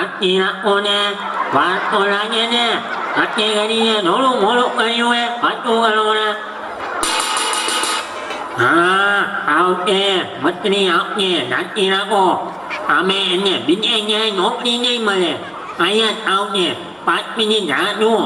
નાખી નાખો ને વાત તો લાગે ને આટલી ઘડીએ થોડું મોડું કર્યું એ વાતું કરો ને હા આવતે મતરી આવતે નાખી નાખો અમે એને બીજે ક્યાંય નોકરી નહીં મળે અહીંયા જ આવતે 5 મિનિટ રાહ જુઓ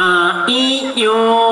આઈ ગયો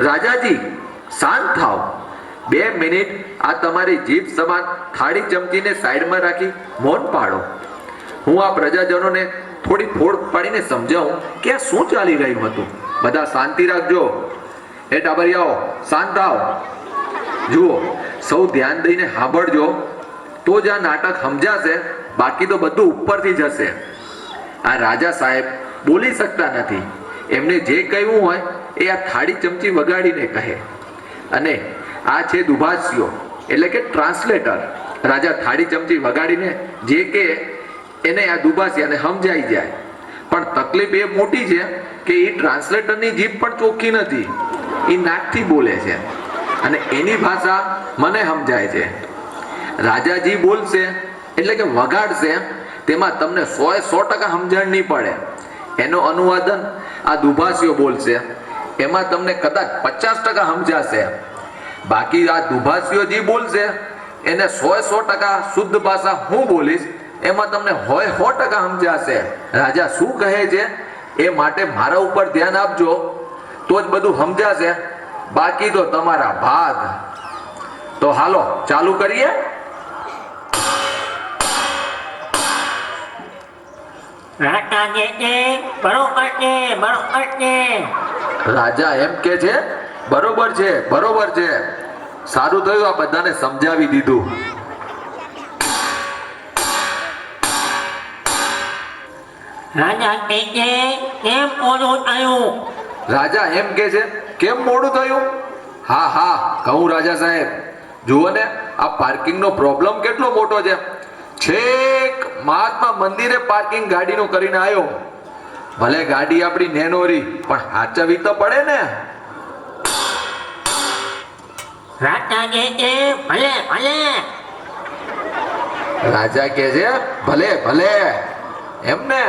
રાજાજી શાંત થાવ 2 મિનિટ આ તમારી જીભ સમાન થાળી ચમચીને સાઈડમાં રાખી મૌન પાડો હું આ પ્રજાજનોને થોડી ફોડ પાડીને સમજાવું કે આ શું ચાલી રહ્યું હતું બધા શાંતિ રાખજો એ ટાબરિયાઓ શાંત થાવ જુઓ સૌ ધ્યાન દઈને સાંભળજો તો જ આ નાટક સમજાશે બાકી તો બધું ઉપરથી જશે આ રાજા સાહેબ બોલી શકતા નથી એમને જે કહેવું હોય એ આ થાળી ચમચી વગાડીને કહે અને આ છે દુભાષીઓ એટલે કે ટ્રાન્સલેટર રાજા થાળી ચમચી વગાડીને જે કે એને આ દુભાષીયાને સમજાઈ જાય પણ તકલીફ એ મોટી છે કે એ ટ્રાન્સલેટરની જીભ પણ ચોખ્ખી નથી એ નાકથી બોલે છે અને એની ભાષા મને સમજાય છે રાજાજી બોલશે એટલે કે વગાડશે તેમાં તમને 100% સમજણ નહીં પડે એનો અનુવાદન આ દુભાષીઓ બોલશે એમાં તમને કદાચ 50% સમજાશે બાકી આ દુભાષીઓ જે બોલશે એને 100% શુદ્ધ ભાષા હું બોલીશ એમાં તમને 100% સમજાશે રાજા શું કહે છે એ માટે મારા ઉપર ધ્યાન આપજો તો જ બધું સમજાશે બાકી તો તમારા ભાગ તો હાલો ચાલુ કરીએ રાજા એમ કે છે બરોબર છે સારું થયું આ બધાને સમજાવી દીધું રાજા કે છે કેમ મોડું થયું રાજા એમ કે છે કેમ મોડું થયું હા કહું રાજા સાહેબ જુઓ ને આ પાર્કિંગ નો પ્રોબ્લેમ કેટલો મોટો છે છેક મહાત્મા મંદિરે પાર્કિંગ ગાડીનું કરીને આવ્યો ભલે ગાડી આપણી નેનોરી પણ હાચવી તો પડે ને રાજા કે છે ભલે રાજા કે છે ભલે એમ ને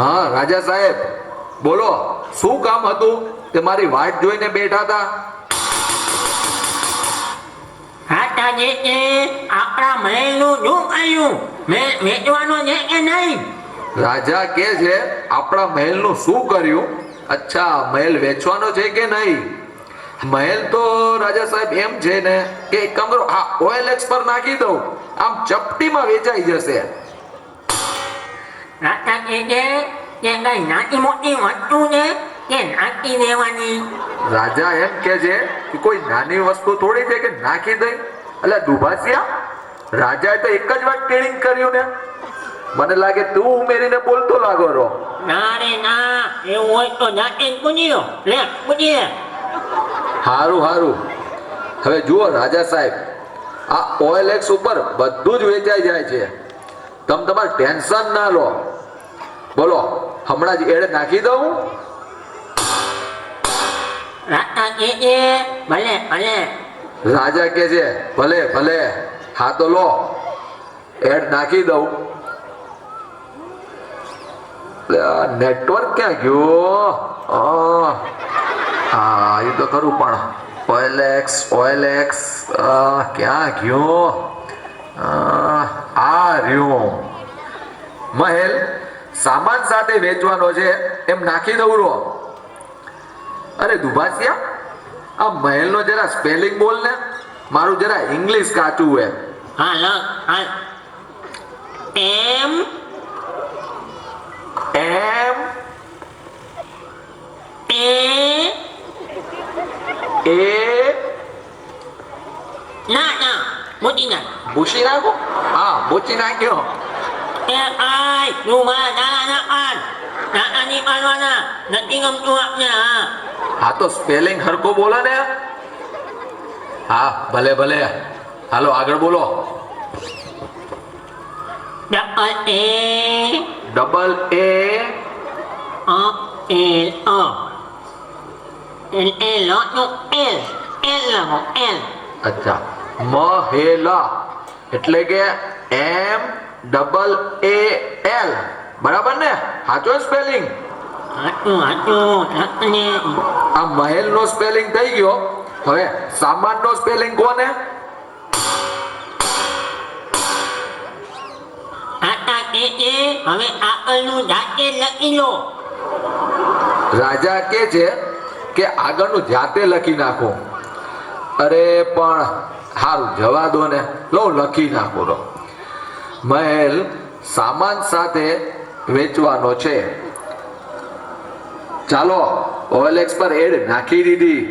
હા રાજા સાહેબ બોલો શું કામ હતું તે મારી વાટ જોઈને બેઠા હતા રાજા કે છે આપણા મહેલનું શું કર્યું વેચવાનો છે કે નહીં રાજા કે છે આપણા મહેલનું શું કર્યું અચ્છા મહેલ વેચવાનો છે કે નહીં મહેલ તો રાજા સાહેબ એમ છે ને કે એક કામ કરો આ OLX પર નાખી દઉં આમ ચપટીમાં વેચાઈ જશે રાજા કે છે કે કઈ નાની મોટી વસ્તુ છે કે નાખી દેવાની રાજા એમ કે છે કે કોઈ નાની વસ્તુ થોડી છે કે નાખી દઈ એટલે દુભાસિયા રાજાએ તો એક જ વાર ટ્રેનિંગ કર્યું ને મને લાગે તું ઉમેરીને બોલતો લાગો રો ના રે ના એવું હોય તો જાતે જ પૂછી લો લે પૂછી લે હારું હવે જુઓ રાજા સાહેબ આ OLX ઉપર બધું જ વેચાઈ જાય છે તમે તમારે ટેન્શન ના લો બોલો હમણાં જ એડ નાખી દઉં રાજા કે છે ભલે રાજા કે છે ભલે હા તો લો એડ નાખી દઉં નેટવર્ક ક્યાં ગયો હા એ તો ખરું પણ OLX ક્યાં ગયો આ રહ્યો મહેલ સામાન સાથે વેચવાનો છે એમ નાખી દઉં રો અરે દુભાસિયા આ મહેલનો જરા સ્પેલિંગ બોલ ને મારું જરા ઇંગ્લિશ કાચું હે હાલ એમ એ એ ના મોટી ના ભૂસી નાખો. હા ભૂસી નાખ્યો. એ આય તું મારા ના નાની પાડવાના નથી ગમતું આપને હા હા તો સ્પેલિંગ હરખું બોલો ને. હા ભલે ભલે, હાલો આગળ બોલો. ડબલ એ અચ્છા, મહેલા એટલે કે એમ ડબલ એ એલ, બરાબર ને? સાચો સ્પેલિંગ. આ મહેલ નો સ્પેલિંગ થઈ ગયો. હવે સામાન નો સ્પેલિંગ કોને? હવે આગળનું જાતે લખી લો. રાજા કે છે કે આગળનું જાતે લખી નાખો. અરે પણ સારું, જવા દો ને, લો લખી નાખો. લો મહેલ સામાન સાથે વેચવાનો છે. ચાલો OLX પર એડ નાખી દીધી.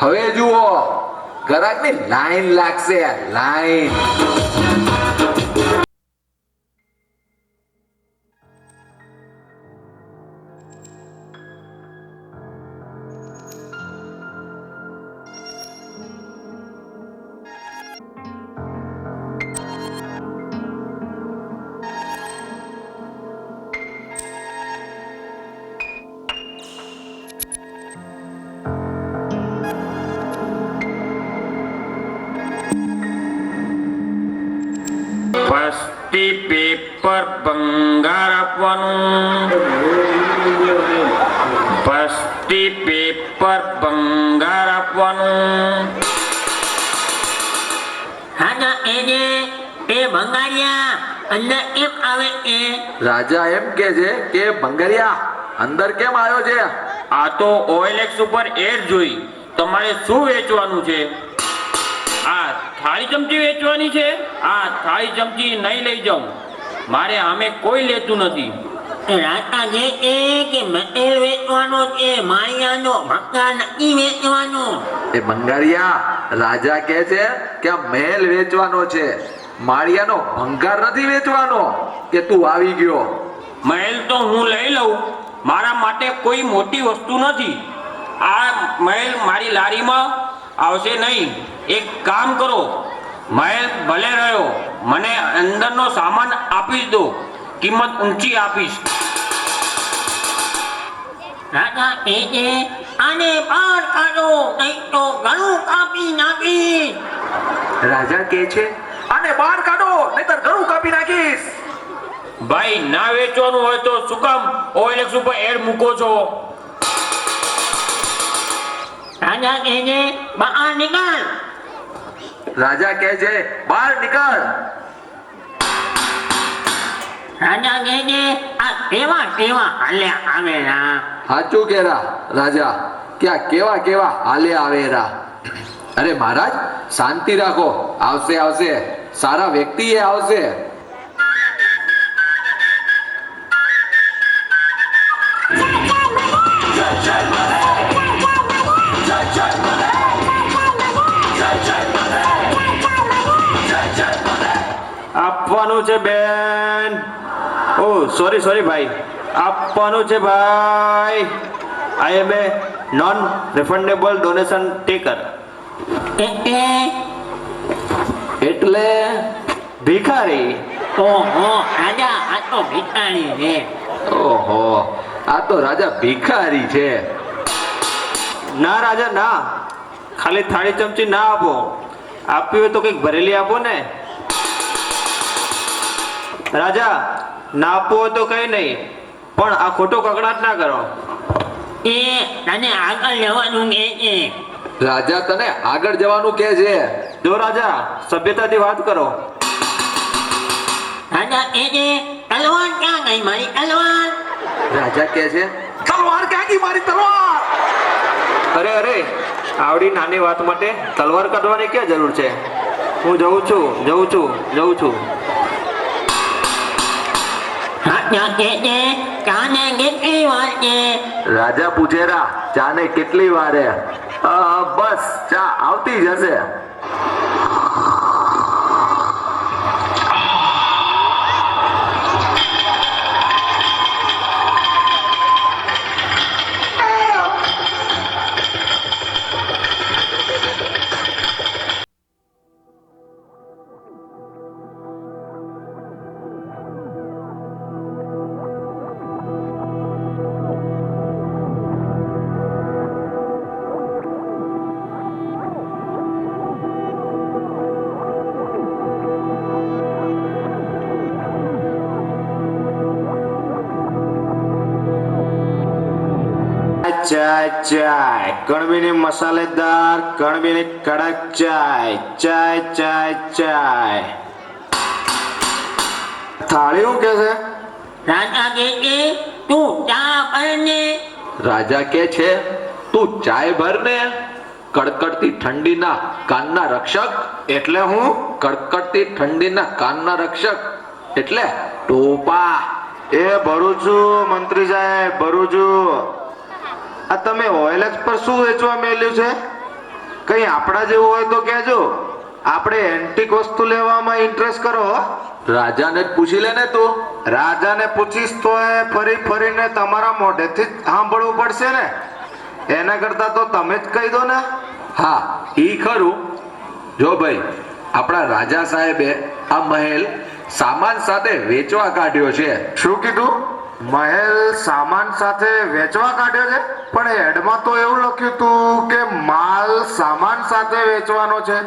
હવે જુઓ, ગ્રાહકની લાઈન લાગશે. લાઈન. ફર્સ્ટી પેપર ભંગાર આપવાનું. ફર્સ્ટી પેપર ભંગાર આપવાનું. રાજા એને એ ભંગારિયા અંદર કેમ આવે એ? રાજા એમ કે છે કે ભંગારિયા અંદર કેમ આવ્યો છે? આ તો OLX ઉપર એડ જોઈ. તમારે શું વેચવાનું છે? આ થાળી ચમચી વેચવાની છે. આ થાળી ચમચી નહીં લઈ જાઉં, મારે આમે કોઈ લેતું નથી. રાજા જે કે મહેલ વેચવાનો છે, માળિયાનો ભંગાર નથી વેચવાનો. એ ભંગારિયા, રાજા કે છે કે આ મહેલ વેચવાનો છે, માળિયાનો ભંગાર નથી વેચવાનો. કે તું આવી ગયો. મહેલ તો હું લઈ લઉં, મારા માટે કોઈ મોટી વસ્તુ નથી. આ મહેલ મારી લારીમાં આવશે નહીં. એક કામ કરો, મહેલ ભલે રહ્યો, મને અંદરનો સામાન આપી દો, કિંમત ઊંચી આપીશ. રાજા આને બહાર કાઢો, નહીં તો ગળું કાપી નાખી. રાજા કે છે આને બહાર કાઢો, નહીતર ગળું કાપી નાખીશ. ભાઈ, ના વેચવાનું હોય તો શું કામ OLX ઉપર એડ મૂકો છો? રાજા બહાર નીકળ. રાજા કે છે બહાર નીકળ. રાજા આ કેવા હાલ્યા આવેલા. સાચું કેરા રાજા, ક્યાં કેવા કેવા હાલે આવેરા. અરે મહારાજ, શાંતિ રાખો. આવશે આવશે, સારા વ્યક્તિ એ આવશે. આપવાનું છે બેન. ઓ સોરી ભાઈ, આપવાનું છે ભાઈ. આઈ એમ એ નોન રિફંડેબલ ડોનેશન ટેકર. એટલે ભિખારી. ઓહો રાજા, આ તો ભિખારી છે. ઓહો, આ તો રાજા ભિખારી છે. ના રાજા ના, ખાલી થાળી ચમચી ના આપો. આપ્યું હોય તો કંઈક ભરેલી આપો ને. રાજા, ના આપો તો કઈ નહીં, પણ આ ખોટો કકડાટ ના કરો. એ તને આગળ જવાનું છે. રાજા તને આગળ જવાનું કે છે. જો રાજા, સભ્યતાથી વાત કરો. રાજા તલવાર ક્યાં ગઈ મારી તલવાર? રાજા કે છે તલવાર ક્યાં ગઈ મારી તલવાર? અરે, આવડી નાની વાત માટે તલવાર કાઢવાની ક્યાં જરૂર છે? હું જઉં છું. રાજા કેટલી વાર છે? રાજા પૂછેરા ચાને કેટલી વાર હે? બસ ચા આવતી જ હશે. ચાય ચાય કણબીની મસાલેદાર કણબીની કડક ચાય ચાય ચાય ચાય. થાળી શું કે છે? રાજા કે તું ચા ભરને. રાજા કે છે તું ચાય ભર ને. કડકડતી ઠંડીના કાનના રક્ષક. એટલે હું કડકડતી ઠંડીના કાનના રક્ષક એટલે ટોપા. એ ભરું છું મંત્રી સાહેબ, ભરું છું. આ તમે ઓએલએક્સ પર શું વેચવા મેલ્યું છે? કઈ આપણા જેવું હોય તો કહેજો. આપણે એન્ટિક વસ્તુ લેવામાં ઇન્ટરેસ્ટ કરો. રાજાને જ પૂછી લે ને તું. રાજાને પૂછીશ તો એ ફરી ફરીને તમારા મોઢેથી જ સાંભળવું પડશે ને. એના કરતા તો તમે જ કહી દો ને. હા ઈ ખરું. જો ભાઈ આપણા રાજા સાહેબે આ મહેલ સામાન સાથે વેચવા કાઢ્યો છે. શું કીધું? મહેલ સામાન સાથે વેચવા કાઢ્યો છે? પણ એડમાં તો એવું લખ્યું હતું કે માલ સામાન સાથે વેચવાનો છે.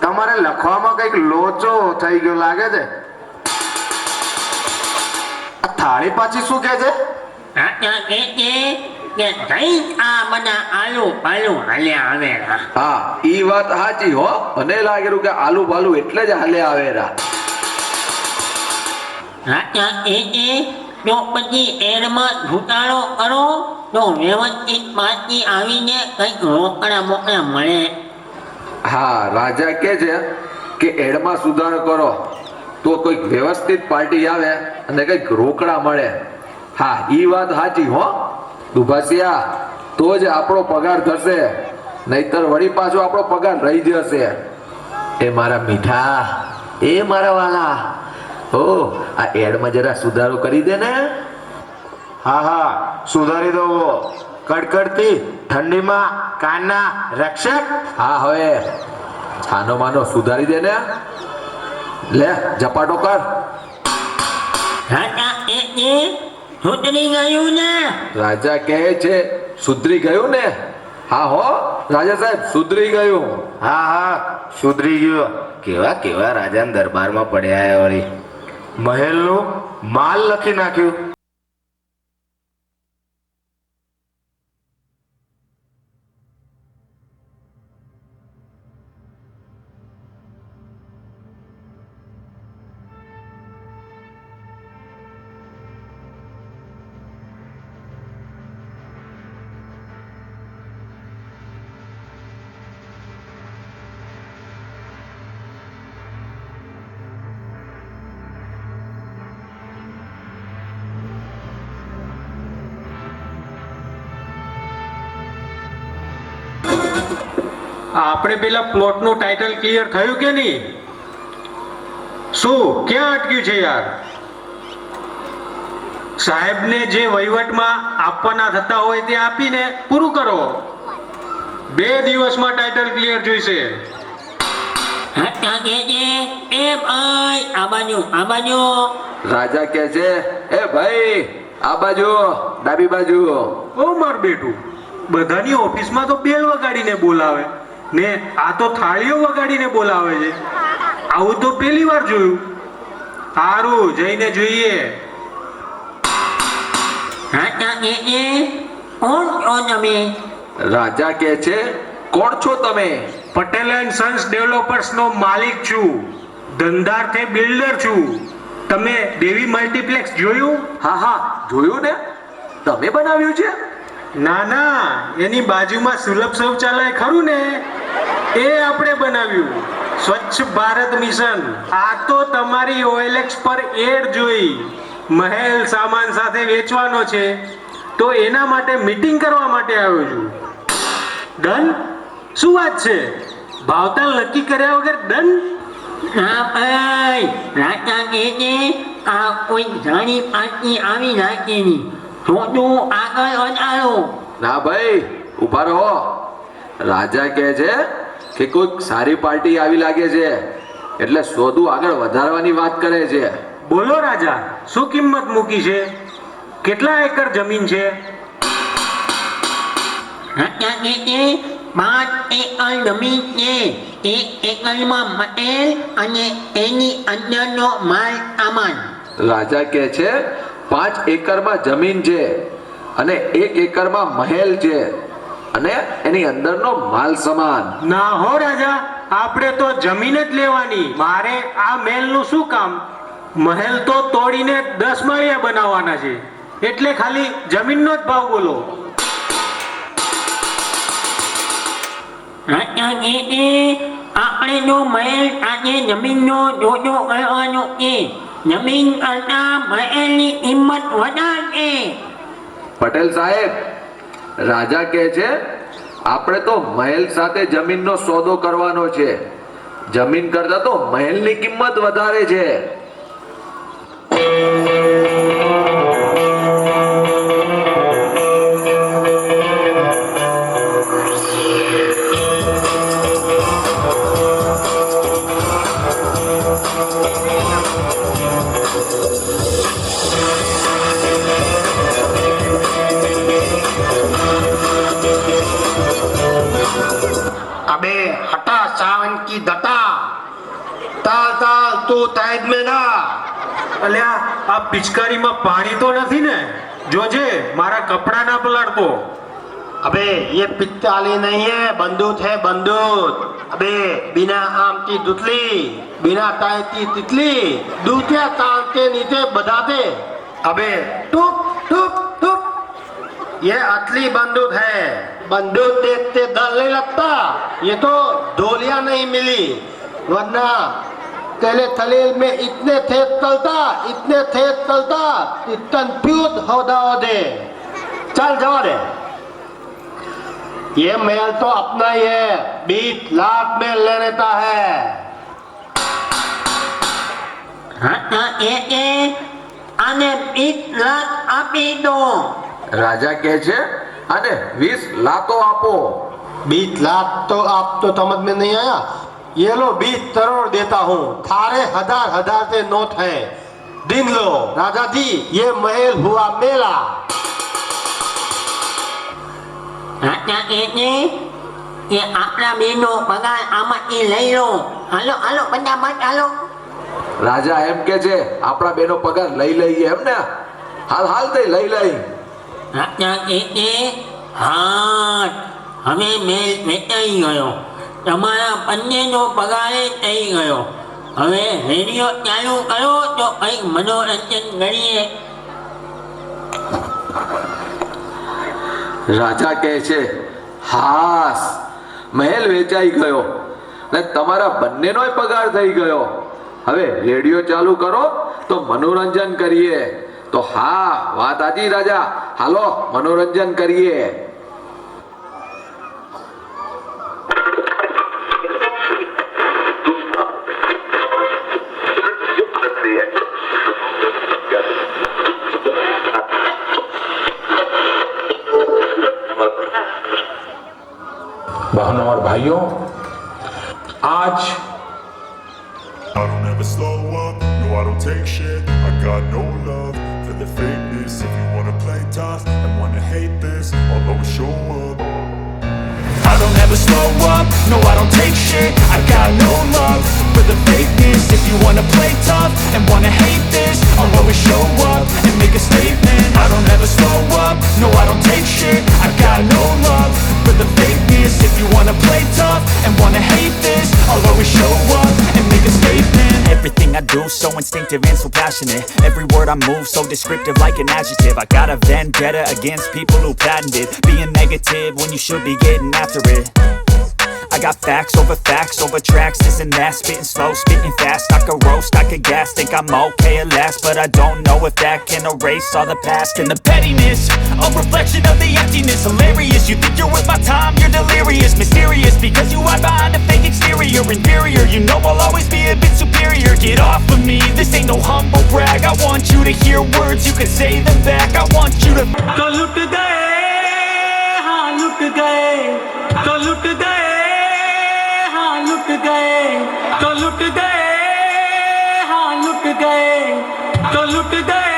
તમારે લખવામાં કઈક લોચો થઈ ગયો લાગે છે. આ થાળી પાછી શું કે છે? રાજા કે જઈ આ બધા આલુ પાલુ હાલ્યા આવેલા. હા ઈ વાત સાચી હો. મને લાગેલું કે આલુ બાલુ એટલે જ હાલે આવેરા. રાજા કે તો પછી એડમાં ઘૂંટાળો કરો તો વ્યવસ્થિત પાછી આવીને કંઈક રોકડા મોકડા મળે. હા રાજા કે છે કે એડમાં સુધારો કરો તો કોઈક વ્યવસ્થિત પાર્ટી આવે અને કંઈક રોકડા મળે. હા ઈ વાત સાચી હો દુભાસિયા. તો જ આપણો પગાર થશે, નહીતર વળી પાછો આપણો પગાર રહી જશે. એ મારા મીઠા, એ મારા વાલા, ઓ આ એડમાં જરા સુધારો કરી દે ને. હા હા સુધારી દો. કડકડતી ઠંડીમાં કાનના રક્ષક. હા હવે છાનો માનો સુધારી દે ને. લે ઝપાટો કર. રાજા કે સુધરી ગયું ને. રાજા કહે છે સુધરી ગયું ને. હા હો રાજા સાહેબ સુધરી ગયું. હા હા સુધરી ગયો. કેવા કેવા રાજાના દરબારમાં પડ્યા વળી. મહેલનું માલ લખી નાખ્યું. આપણે પેલા પ્લોટનું ટાઇટલ ક્લિયર થયું કે નહીં? શું ક્યાં અટક્યું છે યાર? સાહેબને જે વહીવટમાં આપવાના થતા હોય તે આપીને પૂરું કરો. 2 દિવસમાં ટાઇટલ ક્લિયર જોઈશે. રાજા કે એ ભાઈ આ બાજુ. રાજા કહે છે એ ભાઈ આ બાજુ, ડાબી બાજુ. ઓ માર બેટું, બધાની ઓફિસમાં તો બેલ વગાડીને બોલાવે ને આ તો થાળીઓ વગાડીને બોલાવે છે. આવું તો પહેલી વાર જોયું. સારું જઈને જોઈએ. રાજા કે કોણ છો તમે? રાજા કહે છે કોણ છો તમે? પટેલ એન્ડ સન્સ ડેવલપર્સ નો માલિક છું. ધંધાર્થે બિલ્ડર છું. તમે દેવી મલ્ટીપ્લેક્સ જોયું? હા હા જોયું ને. તમે બનાવ્યું છે? ના ના, એની બાજુમાં સુલભ શૌચાલય ખરું ને, એ આપણે બનાવ્યું. સ્વચ્છ ભારત મિશન. આ તો તમારી ઓએલએક્સ પર એડ જોઈ. મહેલ સામાન સાથે વેચવાનો છે તો એના માટે મીટિંગ કરવા માટે આવ્યો છું. ડન. શું વાત છે? ભાવતાલ નક્કી કર્યા વગર ડન? ના ભાઈ, રાજા કહે છે આ કોઈ જાણી પાર્ટી આવી રાખેની. થોડું આગળ વધારો. ના ભાઈ, ઊભા રહો. રાજા કહે છે કે કોઈક સારી પાર્ટી આવી લાગે છે એટલે સોદું આગળ વધારવાની વાત કરે છે. બોલો રાજા, શું કિંમત મૂકી છે? કેટલા એકર જમીન છે? રાજા કહે છે 5 એકર જમીન છે. 1 એકરમાં મહેલ અને એની અંદરનો માલ સામાન. રાજા કહે છે 5 એકરમાં જમીન છે અને 1 એકરમાં મહેલ છે અને એની અંદરનો માલ સામાન. ના હો રાજા, આપણે તો જમીન જ લેવાની. મારે આ મહેલનું શું કામ? મહેલ તો તોડીને 10 માળિયા બનાવવાના છે, એટલે ખાલી જમીનનો જ ભાવ બોલો. રાજા કહે છે આપણે જો મહેલ સાથે જમીનનો જોડો કરવાનો છે. જમીન કરતા મહેલની કિંમત વધારે. પટેલ સાહેબ, રાજા કહે છે આપણે તો મહેલ સાથે જમીનનો સોદો કરવાનો છે. જમીન કરતા તો મહેલની કિંમત વધારે છે. अबे हटा सावन की दटा, ताल ताल तू ताइद में ना. અલ્યા, આ પિચકારીમાં પાણી તો નથી ને? જોજે મારા કપડા ના પલાળતો. अबे ये पित्ताली नहीं है, बंदूक है बंदूक. अबे बिना आम की दुतली, बिना टाई की तितली, दूतिया तान के नीचे बधाते. अबे टुप टुप टुप, ये असली बंदूक है. बंदूक देखते डर नहीं लगता. ये तो ढोलिया नहीं मिली, वरना तेरे थलील में इतने तेज चलता कि कंफ्यूज हो दे. चल जाओ दे. ये महल तो अपना ही है, 20 लाख में ले लेता है. રાજા કહે છે આને 20 લાખ આપી દો. રાજા કહે છે અને 20 લાખો આપો. 20 लाख तो आप तो समझ में नहीं आया. ये लो 20 करोड़ देता हूँ. थारे हजार से नोट है, गिन लो. राजा जी, ये महल हुआ मेला. રાજા કહે છે કે આપણા બેનો પગાર આમાંથી લઈ લો. હાલો હાલો ફટાફટ હાલો. રાજા એમ કે છે આપણા બેનો પગાર લઈ લઈએ એમ ને? હાલ હાલ તે લઈ લઈ. રાજા કહે છે હા, હવે મેલ વેચાઈ ગયો. તમારા બંનેનો પગારે થઈ ગયો. હવે રેડિયો ચાલુ કરો તો કંઈક મનોરંજન કરીએ. રાજા કહે છે હાસ, મહેલ વેચાઈ ગયો ને તમારા બંનેનોય પગાર થઈ ગયો. હવે રેડિયો ચાલુ કરો તો મનોરંજન કરીએ. તો હા, વાત સાચી રાજા, હાલો મનોરંજન કરીએ. बहनों और भाइयों, आज I don't ever slow up, no I don't take shit. I got no love for the fakeness. If you wanna play tough and wanna hate this, I'll always show up. I don't ever slow up, no I don't take shit. I got no love for the fakeness. If you wanna play tough and wanna hate this, I'll always show up and make a statement. I don't ever slow up, no I don't take shit. I got no love for the fakeness. If you wanna play tough and wanna hate this, I'll always show up and make a statement. Everything I do so instinctive and so passionate. Every word I move so descriptive like an adjective. I got a vendetta against people who patented being negative when you should be getting after it. I got facts over tracks, isn't that spitting slow, spitting fast? I could roast, I could gas, think I'm okay at last, but I don't know if that can erase all the past. And the pettiness, a reflection of the emptiness. Hilarious, you think you're worth my time, you're delirious. Mysterious, because you hide behind a fake exterior. Inferior, you know I'll always be a bit superior. Get off of me, this ain't no humble brag. I want you to hear words, you can say them back. I want you to तो लुट गए, हाँ लुट गए, तो लुट गए, हाँ लुट गए, तो लुट गए, हाँ लुट गए, तो लुट गए.